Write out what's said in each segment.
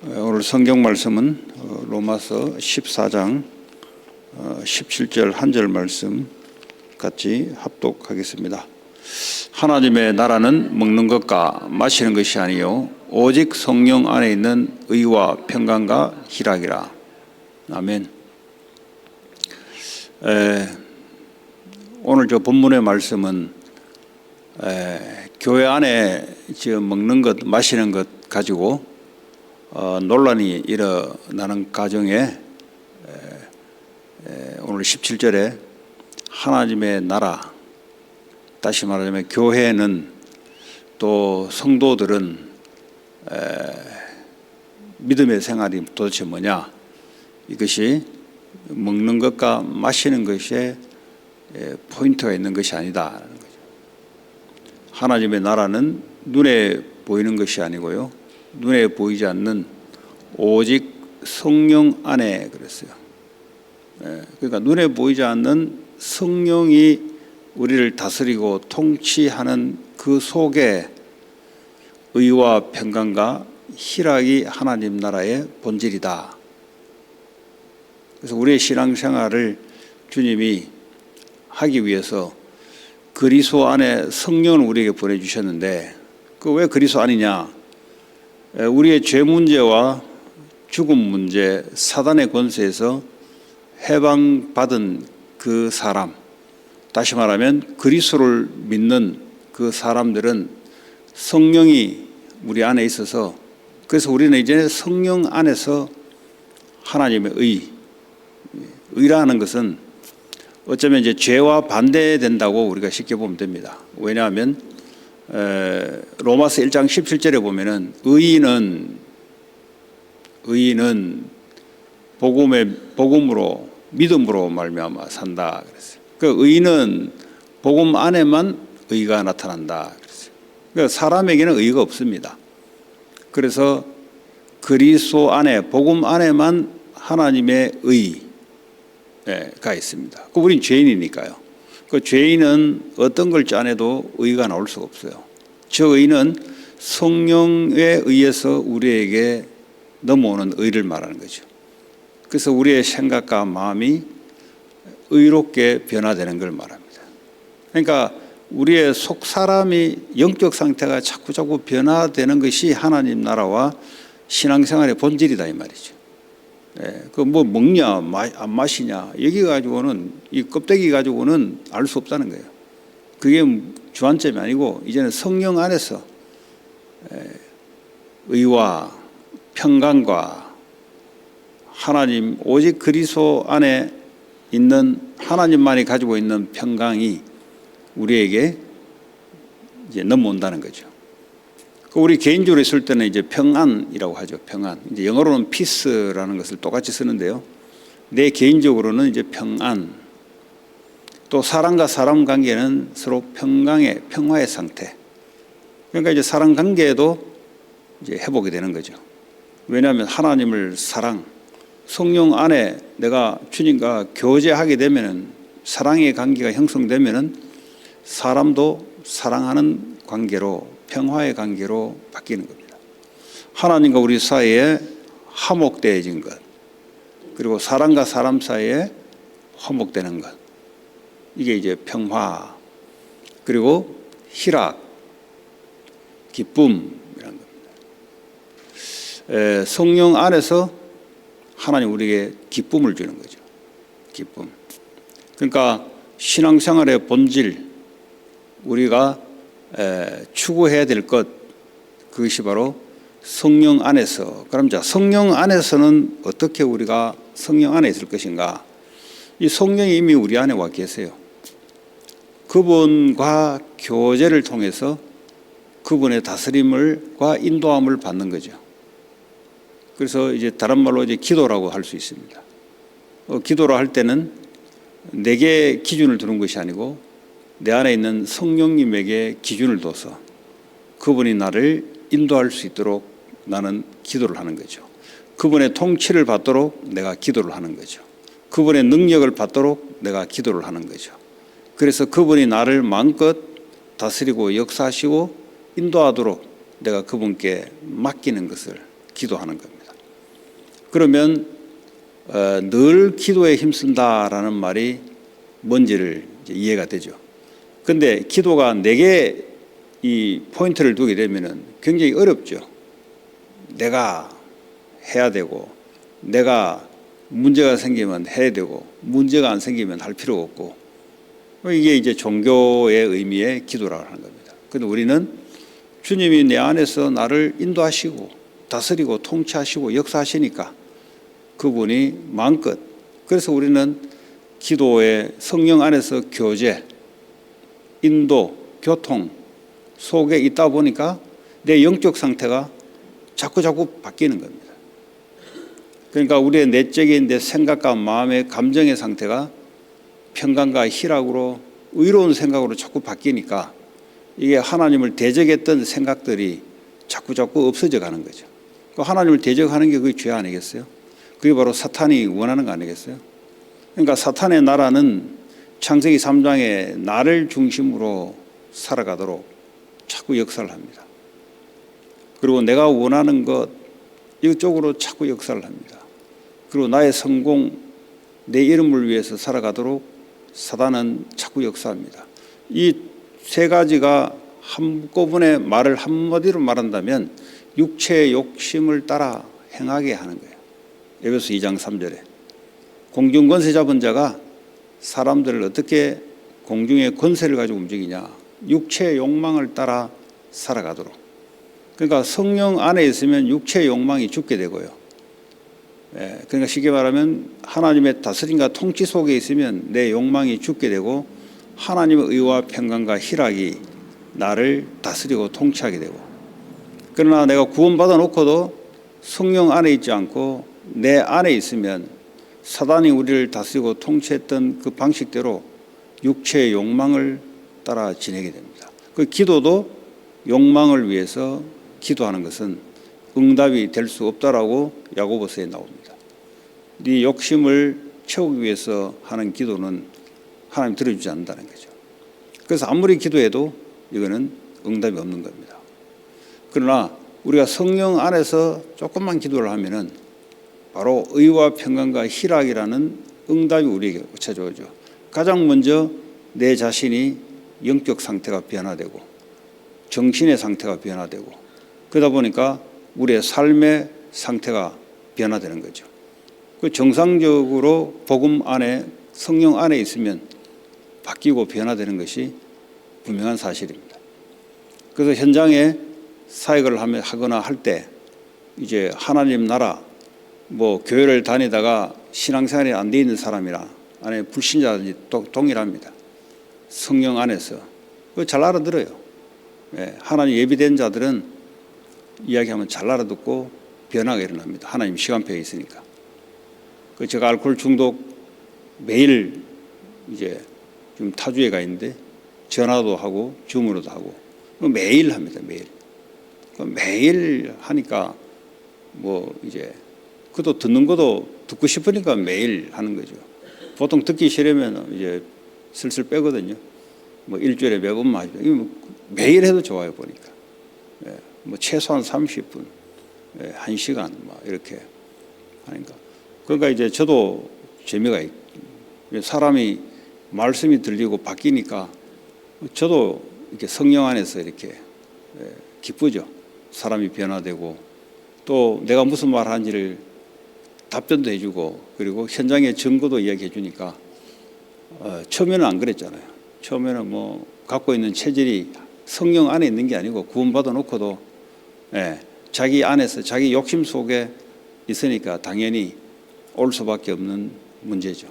오늘 성경 말씀은 로마서 14장 17절 한 절 말씀 같이 합독하겠습니다. 하나님의 나라는 먹는 것과 마시는 것이 아니요 오직 성령 안에 있는 의와 평강과 희락이라. 아멘. 오늘 저 본문의 말씀은 교회 안에 지금 먹는 것, 마시는 것 가지고 논란이 일어나는 가정에 오늘 17절에 하나님의 나라, 다시 말하자면 교회는 또 성도들은 믿음의 생활이 도대체 뭐냐, 이것이 먹는 것과 마시는 것에 포인트가 있는 것이 아니다. 하나님의 나라는 눈에 보이는 것이 아니고요, 눈에 보이지 않는 오직 성령 안에 그랬어요. 그러니까 눈에 보이지 않는 성령이 우리를 다스리고 통치하는 그 속에 의와 평강과 희락이 하나님 나라의 본질이다. 그래서 우리의 신앙생활을 주님이 하기 위해서 그리스도 안에 성령을 우리에게 보내주셨는데, 그 왜 그리스도 안이냐? 우리의 죄 문제와 죽음 문제, 사단의 권세에서 해방받은 그 사람, 다시 말하면 그리스도를 믿는 그 사람들은 성령이 우리 안에 있어서, 그래서 우리는 이제 성령 안에서 하나님의 의라는 것은 어쩌면 이제 죄와 반대된다고 우리가 쉽게 보면 됩니다. 왜냐하면 로마서 1장 17절에 보면은 의인은 복음으로 믿음으로 말미암아 산다 그랬어요. 그 의인은 복음 안에만 의가 나타난다 그랬어요. 그러니까 사람에게는 의가 없습니다. 그래서 그리스도 안에, 복음 안에만 하나님의 의가 있습니다. 그 우린 죄인이니까요. 그 죄인은 어떤 걸 짜내도 의가 나올 수가 없어요. 저 의는 성령에 의해서 우리에게 넘어오는 의를 말하는 거죠. 그래서 우리의 생각과 마음이 의롭게 변화되는 걸 말합니다. 그러니까 우리의 속 사람이 영적 상태가 자꾸 변화되는 것이 하나님 나라와 신앙생활의 본질이다 이 말이죠. 그 뭐 먹냐 안 마시냐 여기 가지고는, 이 껍데기 가지고는 알 수 없다는 거예요. 그게 주안점이 아니고 이제는 성령 안에서 의와 평강과 하나님, 오직 그리스도 안에 있는 하나님만이 가지고 있는 평강이 우리에게 이제 넘어온다는 거죠. 우리 개인적으로 있을 때는 이제 평안이라고 하죠. 평안. 이제 영어로는 peace라는 것을 똑같이 쓰는데요. 내 개인적으로는 이제 평안. 또 사람과 사람 관계는 서로 평화의 상태. 그러니까 이제 사람 관계에도 이제 회복이 되는 거죠. 왜냐하면 하나님을 성령 안에 내가 주님과 교제하게 되면은, 사랑의 관계가 형성되면은 사람도 사랑하는 관계로, 평화의 관계로 바뀌는 겁니다. 하나님과 우리 사이에 화목되어진 것, 그리고 사람과 사람 사이에 화목되는 것, 이게 이제 평화, 그리고 희락, 기쁨이라는 겁니다. 성령 안에서 하나님 우리에게 기쁨을 주는 거죠. 기쁨. 그러니까 신앙생활의 본질, 우리가 추구해야 될 것, 그것이 바로 성령 안에서. 그럼 자, 성령 안에서는 어떻게 우리가 성령 안에 있을 것인가? 이 성령이 이미 우리 안에 와 계세요. 그분과 교제를 통해서 그분의 다스림과 인도함을 받는 거죠. 그래서 이제 다른 말로 이제 기도라고 할 수 있습니다. 기도를 할 때는 내게 기준을 두는 것이 아니고 내 안에 있는 성령님에게 기준을 둬서 그분이 나를 인도할 수 있도록 나는 기도를 하는 거죠. 그분의 통치를 받도록 내가 기도를 하는 거죠. 그분의 능력을 받도록 내가 기도를 하는 거죠. 그래서 그분이 나를 마음껏 다스리고 역사하시고 인도하도록 내가 그분께 맡기는 것을 기도하는 겁니다. 그러면 늘 기도에 힘쓴다라는 말이 뭔지를 이제 이해가 되죠. 근데 기도가 4개 이 포인트를 두게 되면은 굉장히 어렵죠. 내가 해야 되고, 내가 문제가 생기면 해야 되고, 문제가 안 생기면 할 필요가 없고, 이게 이제 종교의 의미의 기도라고 하는 겁니다. 근데 우리는 주님이 내 안에서 나를 인도하시고 다스리고 통치하시고 역사하시니까 그분이 마음껏, 그래서 우리는 기도의 성령 안에서 교제, 인도, 교통 속에 있다 보니까 내 영적 상태가 자꾸 바뀌는 겁니다. 그러니까 우리의 내적인 내 생각과 마음의 감정의 상태가 평강과 희락으로 의로운 생각으로 자꾸 바뀌니까 이게 하나님을 대적했던 생각들이 자꾸 없어져 가는 거죠. 하나님을 대적하는 게 그게 죄 아니겠어요? 그게 바로 사탄이 원하는 거 아니겠어요? 그러니까 사탄의 나라는 창세기 3장에 나를 중심으로 살아가도록 자꾸 역사를 합니다. 그리고 내가 원하는 것 이쪽으로 자꾸 역사를 합니다. 그리고 나의 성공, 내 이름을 위해서 살아가도록 사단은 자꾸 역사합니다. 이 3가지가 한꺼번에 말을 한마디로 말한다면 육체의 욕심을 따라 행하게 하는 거예요. 에베소 2장 3절에 공중 권세 잡은 자가 사람들을 어떻게 공중의 권세를 가지고 움직이냐, 육체의 욕망을 따라 살아가도록. 그러니까 성령 안에 있으면 육체의 욕망이 죽게 되고요. 그러니까 쉽게 말하면 하나님의 다스림과 통치 속에 있으면 내 욕망이 죽게 되고 하나님의 의와 평강과 희락이 나를 다스리고 통치하게 되고, 그러나 내가 구원받아 놓고도 성령 안에 있지 않고 내 안에 있으면 사단이 우리를 다스리고 통치했던 그 방식대로 육체의 욕망을 따라 지내게 됩니다. 그 기도도 욕망을 위해서 기도하는 것은 응답이 될 수 없다라고 야고보서에 나옵니다. 네 욕심을 채우기 위해서 하는 기도는 하나님 들어주지 않는다는 거죠. 그래서 아무리 기도해도 이거는 응답이 없는 겁니다. 그러나 우리가 성령 안에서 조금만 기도를 하면은 바로 의와 평강과 희락이라는 응답이 우리에게 찾아오죠. 가장 먼저 내 자신이 영적 상태가 변화되고 정신의 상태가 변화되고, 그러다 보니까 우리의 삶의 상태가 변화되는 거죠. 그 정상적으로 복음 안에 성령 안에 있으면 바뀌고 변화되는 것이 분명한 사실입니다. 그래서 현장에 사역을 하거나 할 때 이제 하나님 나라, 교회를 다니다가 신앙생활이 안 돼 있는 사람이나 안에 불신자들이 동일합니다. 성령 안에서 그거 잘 알아들어요. 하나님 예비된 자들은 이야기하면 잘 알아듣고 변화가 일어납니다. 하나님 시간표에 있으니까. 제가 알코올 중독 매일 이제 좀 타주에 가 있는데 전화도 하고 줌으로도 하고 매일 합니다. 매일 하니까 이제 그것도 듣는 것도 듣고 싶으니까 매일 하는 거죠. 보통 듣기 싫으면 이제 슬슬 빼거든요. 일주일에 몇 번만 하죠. 매일 해도 좋아요, 보니까. 최소한 30분, 1시간 이렇게 하니까. 그러니까 이제 저도 재미가 있고, 사람이 말씀이 들리고 바뀌니까 저도 이렇게 성령 안에서 이렇게 기쁘죠. 사람이 변화되고 또 내가 무슨 말 하는지를 답변도 해주고, 그리고 현장의 증거도 이야기해 주니까 처음에는 안 그랬잖아요. 처음에는 갖고 있는 체질이 성령 안에 있는 게 아니고 구원받아 놓고도 자기 안에서 자기 욕심 속에 있으니까 당연히 올 수밖에 없는 문제죠.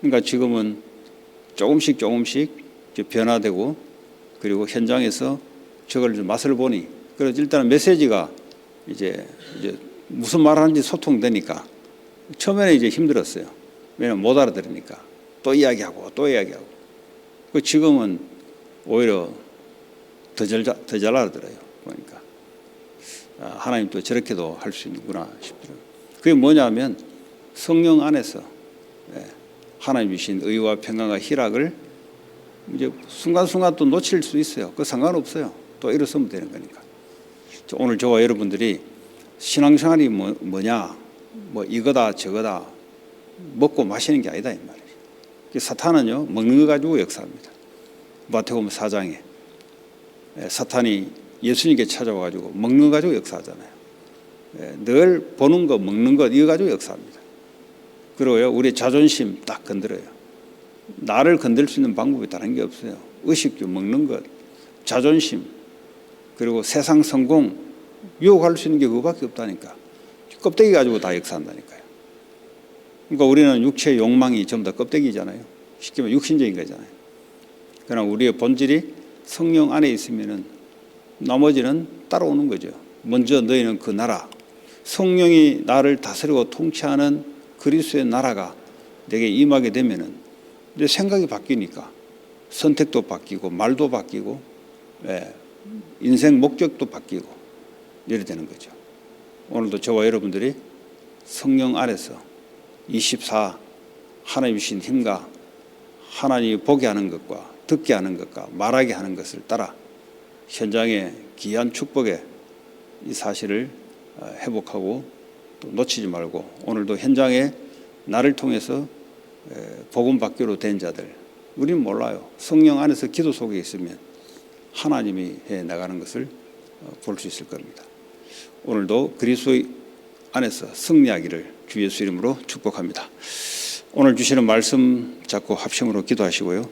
그러니까 지금은 조금씩 변화되고, 그리고 현장에서 저걸 좀 맛을 보니, 그래서 일단 메시지가 이제 무슨 말 하는지 소통되니까 처음에는 이제 힘들었어요. 왜냐면 못 알아들으니까 또 이야기하고. 지금은 오히려 더 잘 알아들어요. 보니까 하나님 또 저렇게도 할 수 있는구나 싶더라고요. 그게 뭐냐면 성령 안에서 하나님 주신 의와 평강과 희락을 이제 순간순간 또 놓칠 수 있어요. 그 상관없어요. 또 일어서면 되는 거니까. 오늘 저와 여러분들이 신앙생활이 뭐냐, 뭐 이거다 저거다 먹고 마시는 게 아니다 이 말이에요. 사탄은요 먹는 거 가지고 역사합니다. 마태복음 4장에 사탄이 예수님께 찾아와가지고 먹는 거 가지고 역사하잖아요. 늘 보는 거 먹는 것 이거 가지고 역사합니다. 그리고요 우리 자존심 딱 건드려요. 나를 건들 수 있는 방법이 다른 게 없어요. 의식주 먹는 것, 자존심, 그리고 세상 성공 유혹할 수 있는 게 그거밖에 없다니까. 껍데기 가지고 다 역사한다니까요. 그러니까 우리는 육체의 욕망이 전부 다 껍데기잖아요. 쉽게 말하면 육신적인 거잖아요. 그러나 우리의 본질이 성령 안에 있으면은 나머지는 따라오는 거죠. 먼저 너희는 그 나라, 성령이 나를 다스리고 통치하는 그리스도의 나라가 내게 임하게 되면은 내 생각이 바뀌니까 선택도 바뀌고 말도 바뀌고 인생 목적도 바뀌고 이래 되는 거죠. 오늘도 저와 여러분들이 성령 안에서 24 하나님 주신 힘과 하나님이 보게 하는 것과 듣게 하는 것과 말하게 하는 것을 따라 현장의 귀한 축복의 이 사실을 회복하고 또 놓치지 말고 오늘도 현장에 나를 통해서 복음 받기로 된 자들 우리는 몰라요. 성령 안에서 기도 속에 있으면 하나님이 해 나가는 것을 볼 수 있을 겁니다. 오늘도 그리스도 안에서 승리하기를 주 예수 이름으로 축복합니다. 오늘 주시는 말씀 잡고 합심으로 기도하시고요.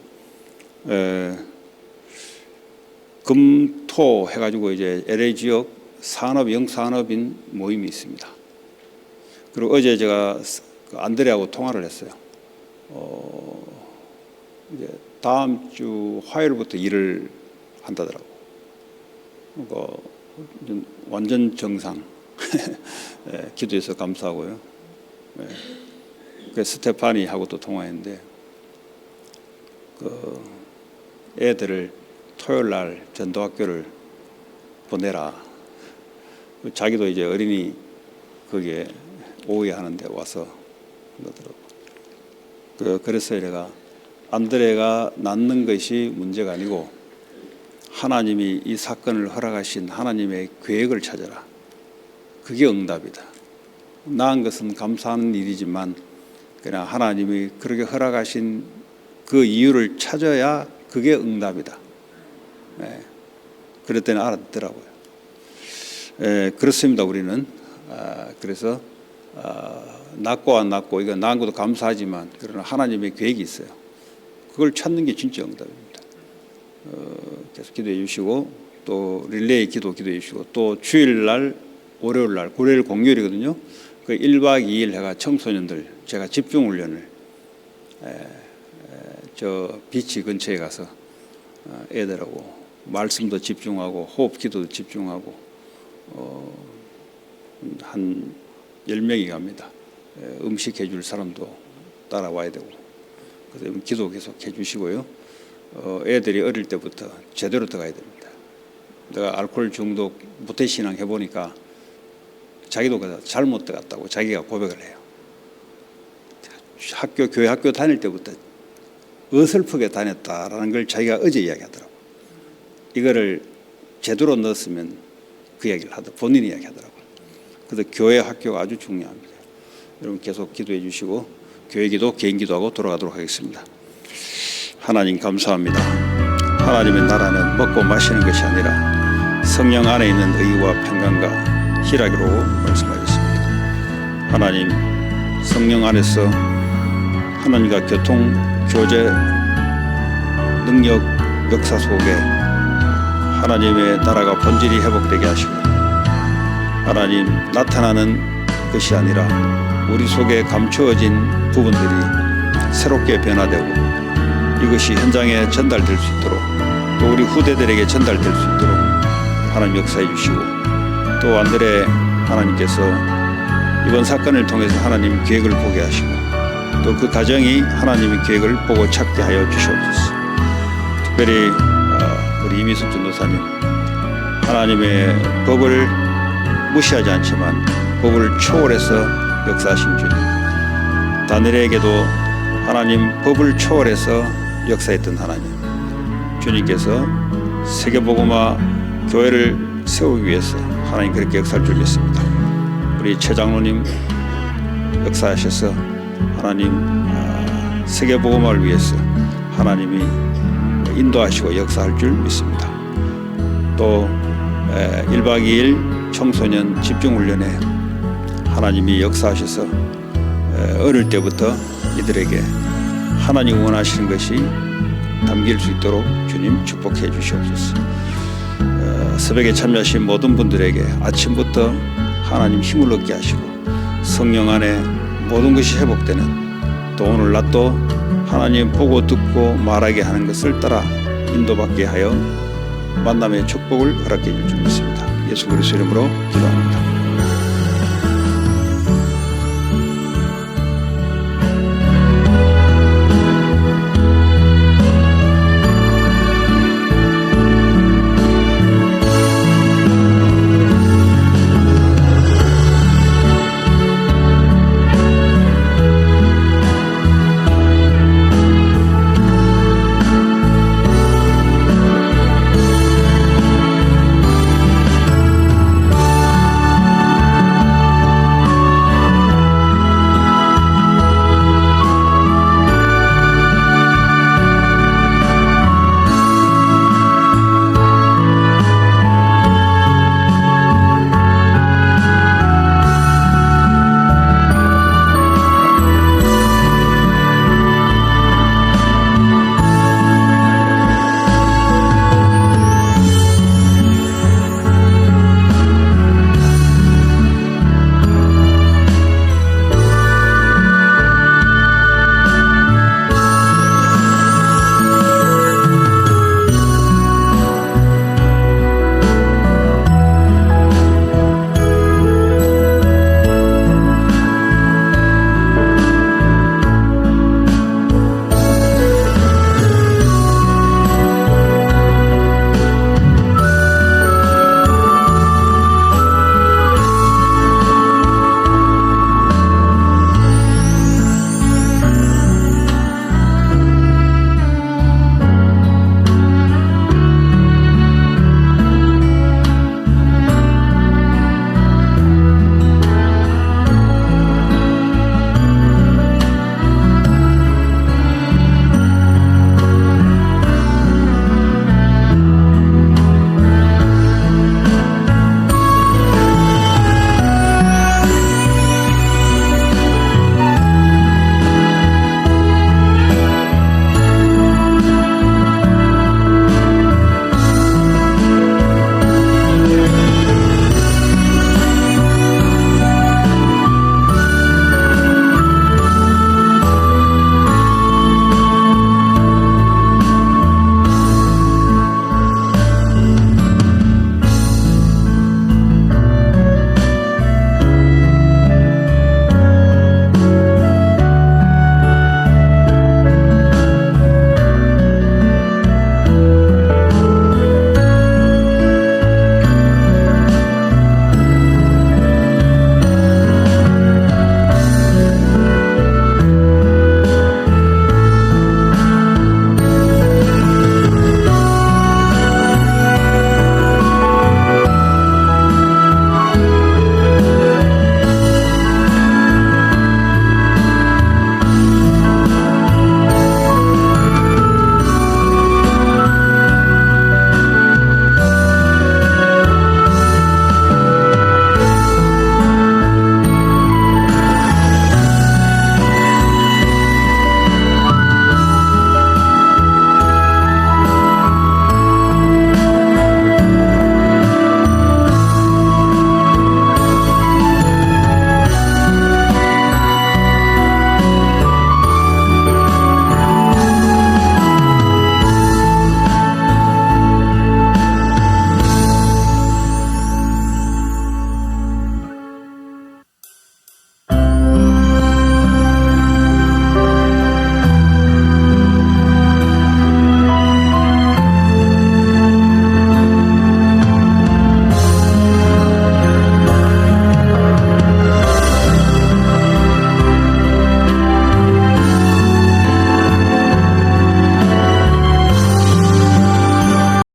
금토 해가지고 이제 LA 지역 산업 영산업인 모임이 있습니다. 그리고 어제 제가 안드레하고 통화를 했어요. 이제 다음 주 화요일부터 일을 한다더라고. 그러니까 완전 정상. 기도해서 감사하고요. 그 스테파니하고 또 통화했는데 그 애들을 토요일 날 전도학교를 보내라. 자기도 이제 어린이 거기에 오후에 하는데 와서 그러더라고. 그래서 내가 안드레가 낳는 것이 문제가 아니고 하나님이 이 사건을 허락하신 하나님의 계획을 찾아라. 그게 응답이다. 낳은 것은 감사하는 일이지만 그냥 하나님이 그렇게 허락하신 그 이유를 찾아야 그게 응답이다. 그랬더니 알았더라고요. 그렇습니다. 우리는 그래서 낳고 안 낳고 이거 낳은 것도 감사하지만 그러나 하나님의 계획이 있어요. 그걸 찾는 게 진짜 응답입니다. 계속 기도해 주시고 또 릴레이 기도해 주시고 또 주일날 월요일날 월요일 공휴일이거든요. 그 1박 2일 해가 청소년들 제가 집중훈련을 저 비치 근처에 가서 애들하고 말씀도 집중하고 호흡 기도도 집중하고 한 10명이 갑니다. 음식 해줄 사람도 따라와야 되고 그래서 기도 계속 해주시고요. 애들이 어릴 때부터 제대로 들어가야 됩니다. 내가 알코올 중독 모태신앙 해보니까 자기도 잘못 들어갔다고 자기가 고백을 해요. 교회 학교 다닐 때부터 어설프게 다녔다라는 걸 자기가 어제 이야기하더라고요. 이거를 제대로 넣었으면 그 이야기를 하더라고요. 본인이 이야기하더라고요. 그래서 교회 학교가 아주 중요합니다. 여러분 계속 기도해 주시고 교회 기도, 개인 기도하고 돌아가도록 하겠습니다. 하나님 감사합니다. 하나님의 나라는 먹고 마시는 것이 아니라 성령 안에 있는 의와 평강과 희락으로 말씀하셨습니다. 하나님 성령 안에서 하나님과 교통, 교제, 능력, 역사 속에 하나님의 나라가 본질이 회복되게 하시고 하나님 나타나는 것이 아니라 우리 속에 감추어진 부분들이 새롭게 변화되고 이것이 현장에 전달될 수 있도록 또 우리 후대들에게 전달될 수 있도록 하나님 역사해 주시고 또 안드레 하나님께서 이번 사건을 통해서 하나님 계획을 보게 하시고 또 그 가정이 하나님의 계획을 보고 찾게 하여 주시옵소서. 특별히 우리 이미숙 전도사님 하나님의 법을 무시하지 않지만 법을 초월해서 역사하신 주님, 다니엘에게도 하나님 법을 초월해서 역사했던 하나님, 주님께서 세계복음화 교회를 세우기 위해서 하나님 그렇게 역사를 줄 믿습니다. 우리 최 장로님 역사하셔서 하나님 세계복음화를 위해서 하나님이 인도하시고 역사할 줄 믿습니다. 또 1박 2일 청소년 집중훈련에 하나님이 역사하셔서 어릴 때부터 이들에게 하나님 원하시는 것이 담길 수 있도록 주님 축복해 주시옵소서. 새벽에 참여하신 모든 분들에게 아침부터 하나님 힘을 얻게 하시고 성령 안에 모든 것이 회복되는 또 오늘 낮도 하나님 보고 듣고 말하게 하는 것을 따라 인도받게 하여 만남의 축복을 허락해 줄 줄 믿습니다. 예수 그리스도 이름으로 기도합니다.